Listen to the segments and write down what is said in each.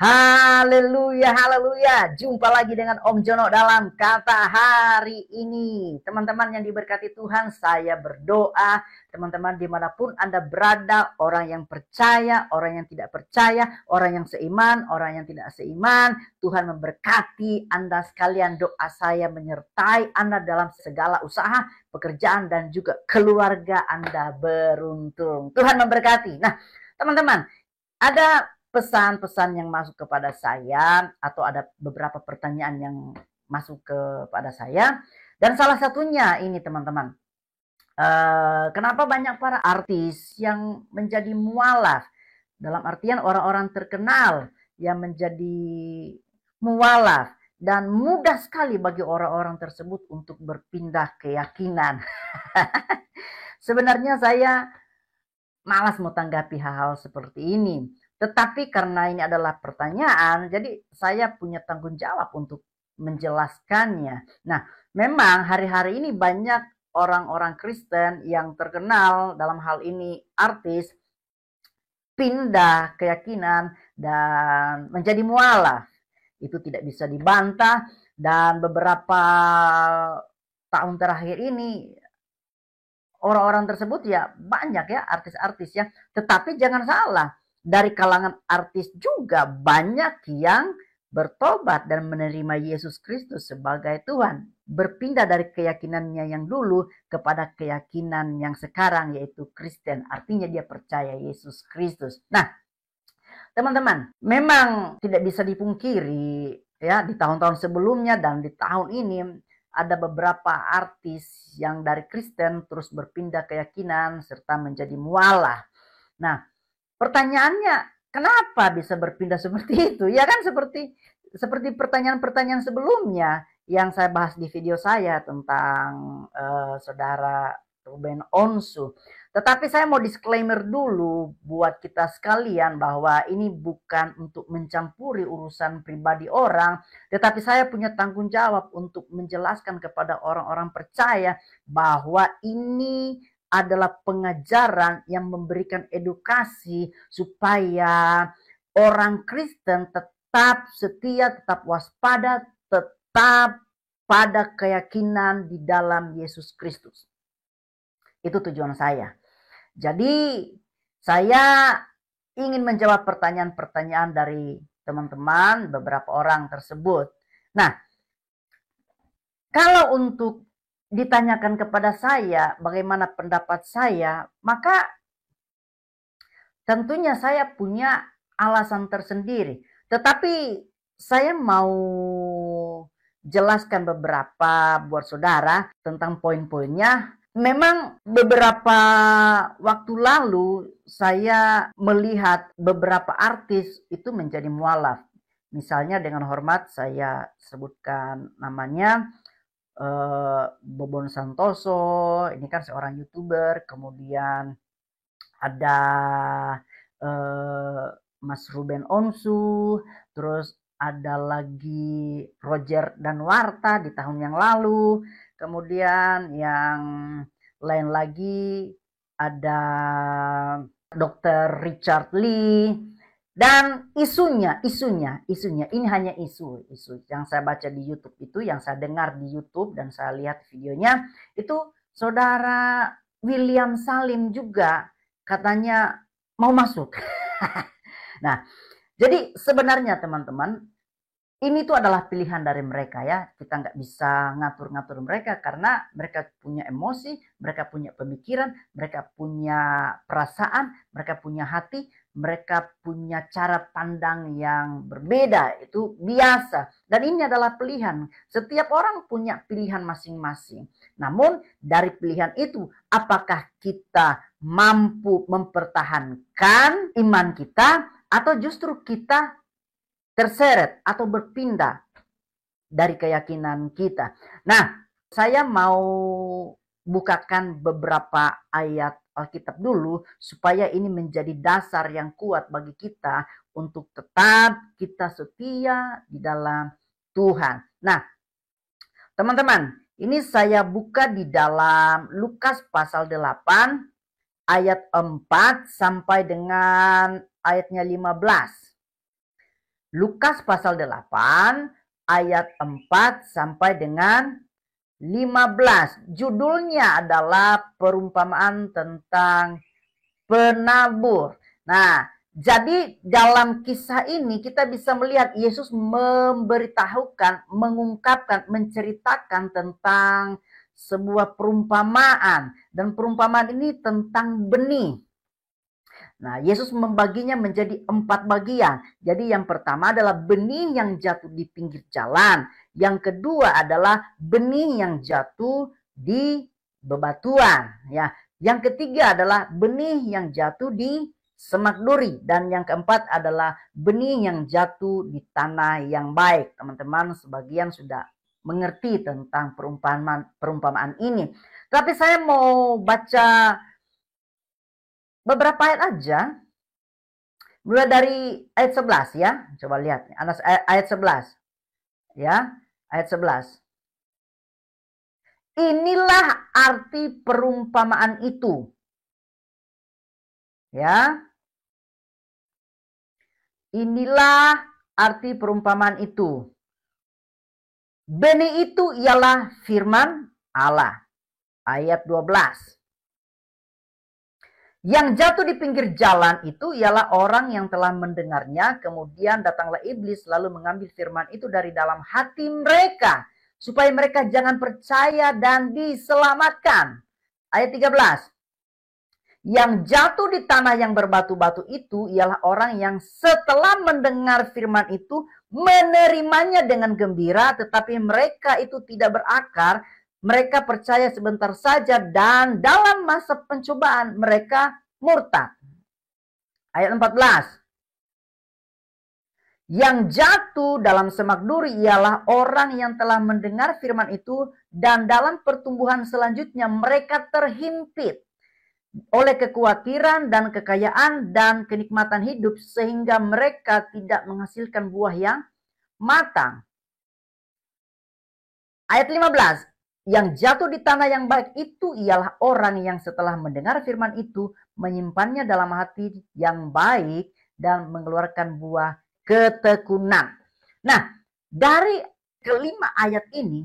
Haleluya, haleluya. Jumpa lagi dengan Om Jono dalam kata hari ini. Teman-teman yang diberkati Tuhan, saya berdoa. Teman-teman dimanapun Anda berada, orang yang percaya, orang yang tidak percaya, orang yang seiman, orang yang tidak seiman. Tuhan memberkati Anda sekalian. Doa saya menyertai Anda dalam segala usaha, pekerjaan, dan juga keluarga Anda beruntung. Tuhan memberkati. Nah, teman-teman, ada pesan-pesan yang masuk kepada saya atau ada beberapa pertanyaan yang masuk kepada saya dan salah satunya ini teman-teman, kenapa banyak para artis yang menjadi mualaf, dalam artian orang-orang terkenal yang menjadi mualaf dan mudah sekali bagi orang-orang tersebut untuk berpindah keyakinan. Sebenarnya saya malas mau tanggapi hal-hal seperti ini. Tetapi karena ini adalah pertanyaan, jadi saya punya tanggung jawab untuk menjelaskannya. Nah, memang hari-hari ini banyak orang-orang Kristen yang terkenal dalam hal ini artis pindah keyakinan dan menjadi mualaf. Itu tidak bisa dibantah dan beberapa tahun terakhir ini orang-orang tersebut ya banyak ya artis-artis ya. Tetapi jangan salah, dari kalangan artis juga banyak yang bertobat dan menerima Yesus Kristus sebagai Tuhan. Berpindah dari keyakinannya yang dulu kepada keyakinan yang sekarang yaitu Kristen. Artinya dia percaya Yesus Kristus. Nah, teman-teman, memang tidak bisa dipungkiri ya di tahun-tahun sebelumnya dan di tahun ini ada beberapa artis yang dari Kristen terus berpindah keyakinan serta menjadi mualah. Nah, pertanyaannya kenapa bisa berpindah seperti itu? Ya kan seperti pertanyaan-pertanyaan sebelumnya yang saya bahas di video saya tentang saudara Ruben Onsu. Tetapi saya mau disclaimer dulu buat kita sekalian bahwa ini bukan untuk mencampuri urusan pribadi orang, tetapi saya punya tanggung jawab untuk menjelaskan kepada orang-orang percaya bahwa ini adalah pengajaran yang memberikan edukasi supaya orang Kristen tetap setia, tetap waspada, tetap pada keyakinan di dalam Yesus Kristus. Itu tujuan saya. Jadi saya ingin menjawab pertanyaan-pertanyaan dari teman-teman, beberapa orang tersebut. Nah, kalau untuk ditanyakan kepada saya bagaimana pendapat saya, maka tentunya saya punya alasan tersendiri. Tetapi saya mau jelaskan beberapa buat saudara tentang poin-poinnya. Memang beberapa waktu lalu saya melihat beberapa artis itu menjadi mualaf. Misalnya dengan hormat saya sebutkan namanya Bobon Santoso, ini kan seorang YouTuber, kemudian ada Mas Ruben Onsu, terus ada lagi Roger Danwarta di tahun yang lalu, kemudian yang lain lagi ada Dr. Richard Lee, dan isunya ini hanya isu yang saya baca di YouTube itu, yang saya dengar di YouTube dan saya lihat videonya itu saudara William Salim juga katanya mau masuk. Nah, jadi sebenarnya teman-teman, ini tuh adalah pilihan dari mereka ya. Kita nggak bisa ngatur-ngatur mereka karena mereka punya emosi, mereka punya pemikiran, mereka punya perasaan, mereka punya hati, mereka punya cara pandang yang berbeda. Itu biasa. Dan ini adalah pilihan. Setiap orang punya pilihan masing-masing. Namun dari pilihan itu, apakah kita mampu mempertahankan iman kita atau justru kita terseret atau berpindah dari keyakinan kita. Nah, saya mau bukakan beberapa ayat Alkitab dulu supaya ini menjadi dasar yang kuat bagi kita untuk tetap kita setia di dalam Tuhan. Nah, teman-teman, ini saya buka di dalam Lukas pasal 8 ayat 4 sampai dengan ayatnya 15. Lukas pasal 8 ayat 4 sampai dengan 15. Judulnya adalah perumpamaan tentang penabur. Nah, jadi dalam kisah ini kita bisa melihat Yesus memberitahukan, mengungkapkan, menceritakan tentang sebuah perumpamaan. Dan perumpamaan ini tentang benih. Nah, Yesus membaginya menjadi 4 bagian. Jadi yang pertama adalah benih yang jatuh di pinggir jalan. Yang kedua adalah benih yang jatuh di bebatuan. Ya. Yang ketiga adalah benih yang jatuh di semak duri. Dan yang keempat adalah benih yang jatuh di tanah yang baik. Teman-teman sebagian sudah mengerti tentang perumpamaan ini. Tapi saya mau baca beberapa ayat aja. Mulai dari ayat 11 ya. Coba lihat. Ayat 11. Ya. Ayat 11. Inilah arti perumpamaan itu. Ya. Inilah arti perumpamaan itu. Benih itu ialah firman Allah. Ayat 12. Yang jatuh di pinggir jalan itu ialah orang yang telah mendengarnya, kemudian datanglah iblis lalu mengambil firman itu dari dalam hati mereka, supaya mereka jangan percaya dan diselamatkan. Ayat 13. Yang jatuh di tanah yang berbatu-batu itu ialah orang yang setelah mendengar firman itu menerimanya dengan gembira, tetapi mereka itu tidak berakar. Mereka percaya sebentar saja dan dalam masa pencobaan mereka murtad. Ayat 14. Yang jatuh dalam semak duri ialah orang yang telah mendengar firman itu dan dalam pertumbuhan selanjutnya mereka terhimpit oleh kekhawatiran dan kekayaan dan kenikmatan hidup sehingga mereka tidak menghasilkan buah yang matang. Ayat 15. Yang jatuh di tanah yang baik itu ialah orang yang setelah mendengar firman itu menyimpannya dalam hati yang baik dan mengeluarkan buah ketekunan. Nah, dari kelima ayat ini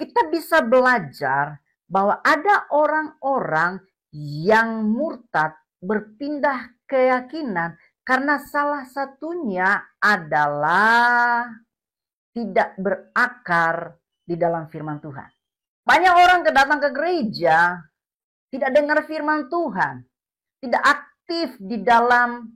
kita bisa belajar bahwa ada orang-orang yang murtad berpindah keyakinan karena salah satunya adalah tidak berakar di dalam firman Tuhan. Banyak orang datang ke gereja, tidak dengar firman Tuhan, tidak aktif di dalam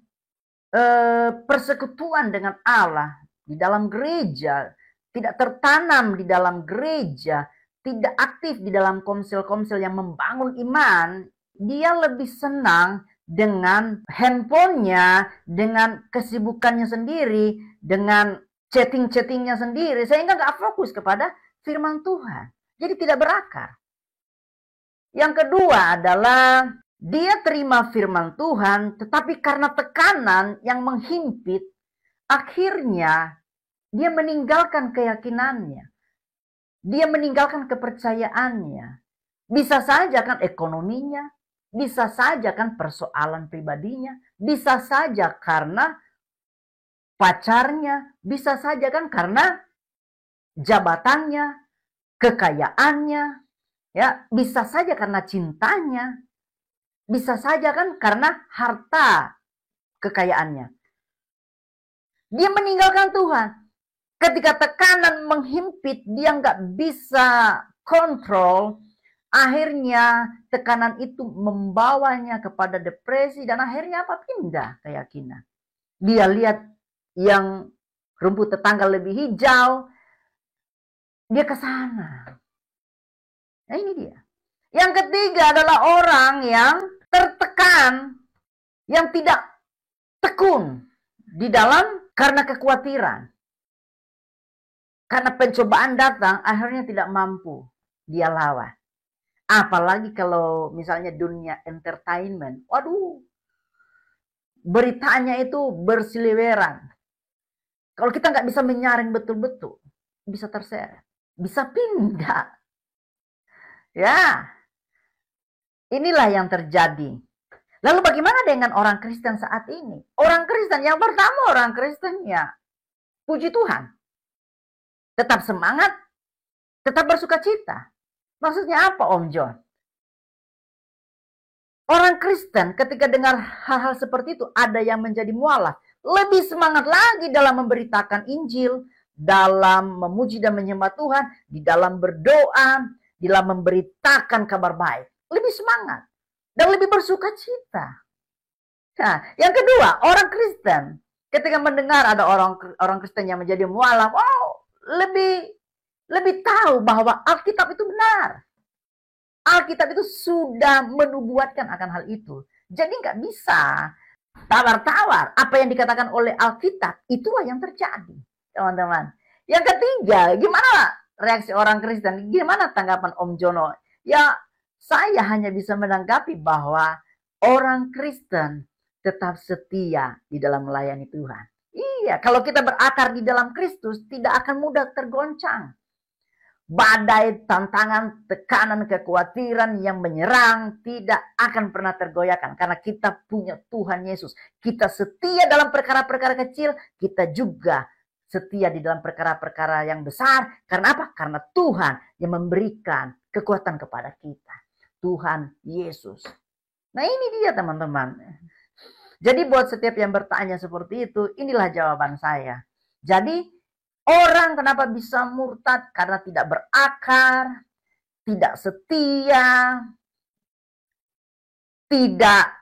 persekutuan dengan Allah, di dalam gereja, tidak tertanam di dalam gereja, tidak aktif di dalam komsel-komsel yang membangun iman. Dia lebih senang dengan handphonenya, dengan kesibukannya sendiri, dengan chatting-chattingnya sendiri, sehingga gak fokus kepada firman Tuhan. Jadi tidak berakar. Yang kedua adalah dia terima firman Tuhan, tetapi karena tekanan yang menghimpit, akhirnya dia meninggalkan keyakinannya. Dia meninggalkan kepercayaannya. Bisa saja kan ekonominya, bisa saja kan persoalan pribadinya, bisa saja karena pacarnya, bisa saja kan karena jabatannya, kekayaannya, ya, bisa saja karena cintanya, bisa saja kan karena harta kekayaannya. Dia meninggalkan Tuhan. Ketika tekanan menghimpit, dia nggak bisa kontrol. Akhirnya tekanan itu membawanya kepada depresi dan akhirnya apa? Pindah keyakinan. Dia lihat yang rumput tetangga lebih hijau, dia ke sana. Nah ini dia. Yang ketiga adalah orang yang tertekan, yang tidak tekun di dalam karena kekhawatiran. Karena pencobaan datang, akhirnya tidak mampu dia lawan. Apalagi kalau misalnya dunia entertainment. Waduh, beritanya itu berseliweran. Kalau kita nggak bisa menyaring betul-betul, bisa terseret, bisa pindah. Ya, inilah yang terjadi. Lalu bagaimana dengan orang Kristen saat ini? Orang Kristen, yang pertama orang Kristen ya puji Tuhan. Tetap semangat, tetap bersuka cita. Maksudnya apa Om John? Orang Kristen ketika dengar hal-hal seperti itu, ada yang menjadi mualaf, lebih semangat lagi dalam memberitakan Injil, dalam memuji dan menyembah Tuhan, di dalam berdoa, di dalam memberitakan kabar baik. Lebih semangat dan lebih bersuka cita. Nah, yang kedua, orang Kristen ketika mendengar ada orang Kristen yang menjadi mualaf, lebih tahu bahwa Alkitab itu benar. Alkitab itu sudah menubuatkan akan hal itu. Jadi nggak bisa tawar-tawar. Apa yang dikatakan oleh Alkitab, itulah yang terjadi, teman-teman. Yang ketiga, gimana reaksi orang Kristen? Gimana tanggapan Om Jono? Ya, saya hanya bisa menanggapi bahwa orang Kristen tetap setia di dalam melayani Tuhan. Iya, kalau kita berakar di dalam Kristus, tidak akan mudah tergoncang. Badai, tantangan, tekanan, kekhawatiran yang menyerang tidak akan pernah tergoyahkan. Karena kita punya Tuhan Yesus. Kita setia dalam perkara-perkara kecil. Kita juga setia di dalam perkara-perkara yang besar. Karena apa? Karena Tuhan yang memberikan kekuatan kepada kita. Tuhan Yesus. Nah ini dia teman-teman. Jadi buat setiap yang bertanya seperti itu, inilah jawaban saya. Jadi orang kenapa bisa murtad? Karena tidak berakar, tidak setia, tidak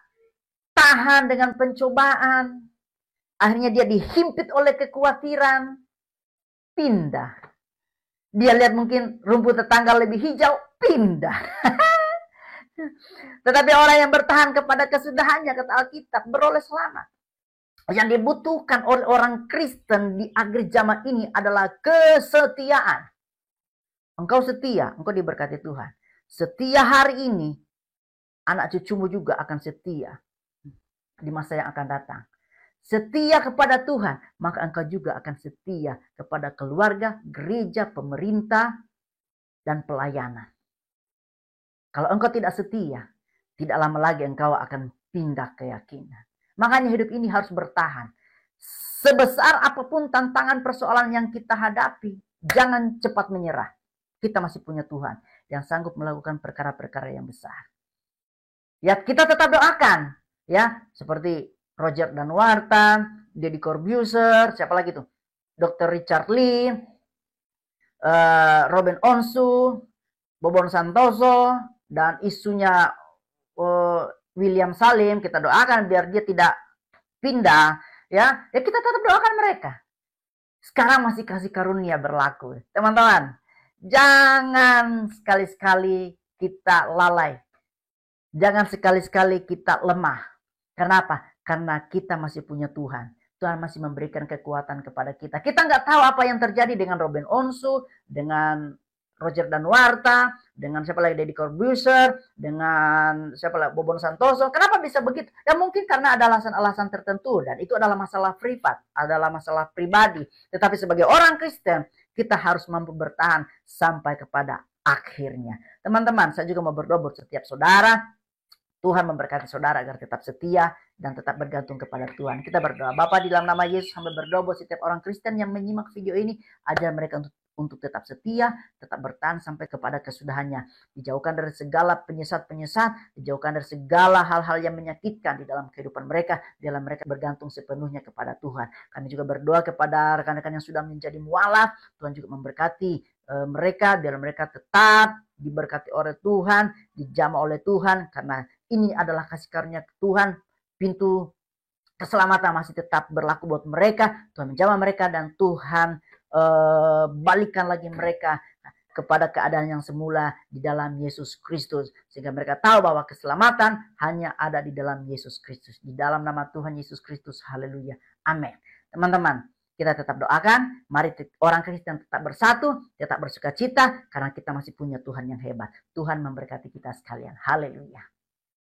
tahan dengan pencobaan. Akhirnya dia dihimpit oleh kekhawatiran, pindah. Dia lihat mungkin rumput tetangga lebih hijau, pindah. Tetapi orang yang bertahan kepada kesudahannya, kata Alkitab, beroleh selamat. Yang dibutuhkan oleh orang Kristen di akhir zaman ini adalah kesetiaan. Engkau setia, engkau diberkati Tuhan. Setia hari ini, anak cucumu juga akan setia di masa yang akan datang. Setia kepada Tuhan, maka engkau juga akan setia kepada keluarga, gereja, pemerintah, dan pelayanan. Kalau engkau tidak setia, tidak lama lagi engkau akan pindah keyakinan. Makanya hidup ini harus bertahan. Sebesar apapun tantangan persoalan yang kita hadapi, jangan cepat menyerah. Kita masih punya Tuhan yang sanggup melakukan perkara-perkara yang besar. Ya, kita tetap doakan. Ya, seperti Roger Danuarta, Deddy Corbuzier, siapa lagi tuh? Dr. Richard Lee, Robin Onsu, Bobon Santoso, dan isunya William Salim, kita doakan biar dia tidak pindah, ya kita tetap doakan mereka. Sekarang masih kasih karunia berlaku, teman-teman. Jangan sekali-sekali kita lalai, jangan sekali-sekali kita lemah. Kenapa? Karena kita masih punya Tuhan. Tuhan masih memberikan kekuatan kepada kita. Kita nggak tahu apa yang terjadi dengan Robin Onsu, dengan Roger Danuarta, dengan siapa lagi, Deddy Corbuzier, dengan siapa lagi, Bobon Santoso. Kenapa bisa begitu? Ya mungkin karena ada alasan-alasan tertentu dan itu adalah masalah privat, adalah masalah pribadi. Tetapi sebagai orang Kristen, kita harus mampu bertahan sampai kepada akhirnya. Teman-teman, saya juga mau berdoa buat setiap saudara. Tuhan memberkati saudara agar tetap setia dan tetap bergantung kepada Tuhan. Kita berdoa. Bapa, di dalam nama Yesus, hamba berdoa buat setiap orang Kristen yang menyimak video ini, ajar mereka untuk tetap setia, tetap bertahan sampai kepada kesudahannya. Dijauhkan dari segala penyesat-penyesat, dijauhkan dari segala hal-hal yang menyakitkan di dalam kehidupan mereka, di dalam mereka bergantung sepenuhnya kepada Tuhan. Kami juga berdoa kepada rekan-rekan yang sudah menjadi mualaf, Tuhan juga memberkati mereka, biar mereka tetap diberkati oleh Tuhan, dijamah oleh Tuhan, karena ini adalah kasih karunia Tuhan. Pintu keselamatan masih tetap berlaku buat mereka. Tuhan menjamah mereka dan Tuhan balikan lagi mereka kepada keadaan yang semula di dalam Yesus Kristus. Sehingga mereka tahu bahwa keselamatan hanya ada di dalam Yesus Kristus. Di dalam nama Tuhan Yesus Kristus. Haleluya. Amin. Teman-teman, kita tetap doakan. Mari orang Kristen tetap bersatu, tetap bersuka cita. Karena kita masih punya Tuhan yang hebat. Tuhan memberkati kita sekalian. Haleluya.